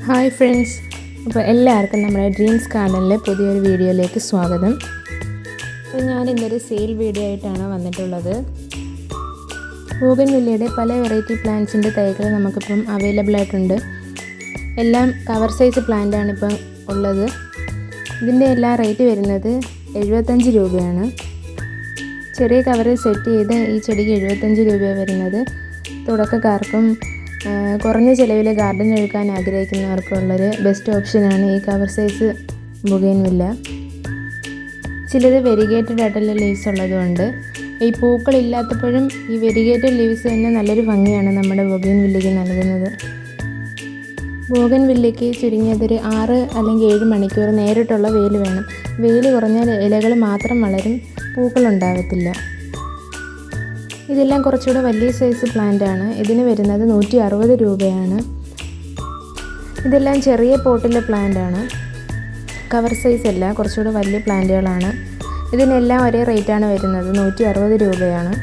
Hi friends, അപ്പോൾ എല്ലാവർക്കും നമ്മുടെ ഡ്രീംസ് ഗാർഡനിലെ പുതിയൊരു വീഡിയോയിലേക്ക് സ്വാഗതം. അപ്പോൾ ഞാൻ ഇന്നൊരു സെയിൽ വീഡിയോ ആയിട്ടാണ് വന്നിട്ടുള്ളത്. ബോഗൺവില്ലയുടെ പല വെറൈറ്റി പ്ലാന്റ്സിൻ്റെ തൈകൾ നമുക്കിപ്പം അവൈലബിൾ ആയിട്ടുണ്ട്. എല്ലാം കവർ സൈസ് പ്ലാന്റാണ് ഇപ്പം ഉള്ളത്. ഇതിൻ്റെ എല്ലാ റേറ്റ് വരുന്നത് 75 രൂപയാണ്. ചെറിയ കവറിൽ സെറ്റ് ചെയ്ത് ഈ ചെടിക്ക് 75 രൂപയാണ് വരുന്നത്. തുടക്കക്കാർക്കും കുറഞ്ഞ ചിലവിൽ ഗാർഡൻ എടുക്കാൻ ആഗ്രഹിക്കുന്നവർക്കുള്ളൊരു ബെസ്റ്റ് ഓപ്ഷനാണ് ഈ കവർ സൈസ് ബൊഗെയിൻവില്ല. ചിലത് വെരിഗേറ്റഡ് ആയിട്ടുള്ള ലീവ്സ് ഉള്ളതുകൊണ്ട് ഈ പൂക്കളില്ലാത്തപ്പോഴും ഈ വെരിഗേറ്റഡ് ലീവ്സ് തന്നെ നല്ലൊരു ഭംഗിയാണ് നമ്മുടെ ബൊഗെയിൻവില്ലയ്ക്ക് നൽകുന്നത്. ബോഗൺവില്ലയ്ക്ക് ചുരുങ്ങിയതൊരു 6 അല്ലെങ്കിൽ 7 മണിക്കൂർ നേരിട്ടുള്ള വെയിൽ വേണം. വെയിൽ കുറഞ്ഞാൽ ഇലകൾ മാത്രം വളരും, പൂക്കളുണ്ടാകത്തില്ല. ഇതെല്ലാം കുറച്ചുകൂടെ വലിയ സൈസ് പ്ലാന്റാണ്. ഇതിന് വരുന്നത് 160 രൂപയാണ്. ഇതെല്ലാം ചെറിയ പോട്ടിലെ പ്ലാന്റാണ്, കവർ സൈസ് അല്ല, കുറച്ചുകൂടെ വലിയ പ്ലാന്റുകളാണ്. ഇതിനെല്ലാം ഒരേ റേറ്റാണ് വരുന്നത്, 160 രൂപയാണ്.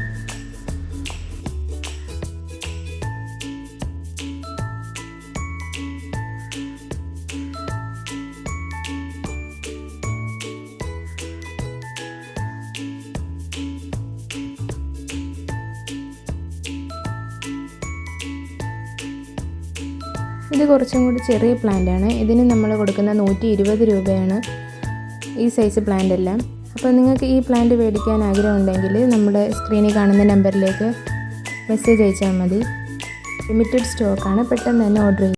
ഇത് കുറച്ചും കൂടി ചെറിയ പ്ലാന്റാണ്. ഇതിന് നമ്മൾ കൊടുക്കുന്ന 120 രൂപയാണ് ഈ സൈസ് പ്ലാന്റ് എല്ലാം. അപ്പോൾ നിങ്ങൾക്ക് ഈ പ്ലാന്റ് മേടിക്കാൻ ആഗ്രഹമുണ്ടെങ്കിൽ നമ്മുടെ സ്ക്രീനിൽ കാണുന്ന നമ്പറിലേക്ക് മെസ്സേജ് അയച്ചാൽ മതി. ലിമിറ്റഡ് സ്റ്റോക്കാണ്, പെട്ടെന്ന് തന്നെ ഓർഡർ ചെയ്യും.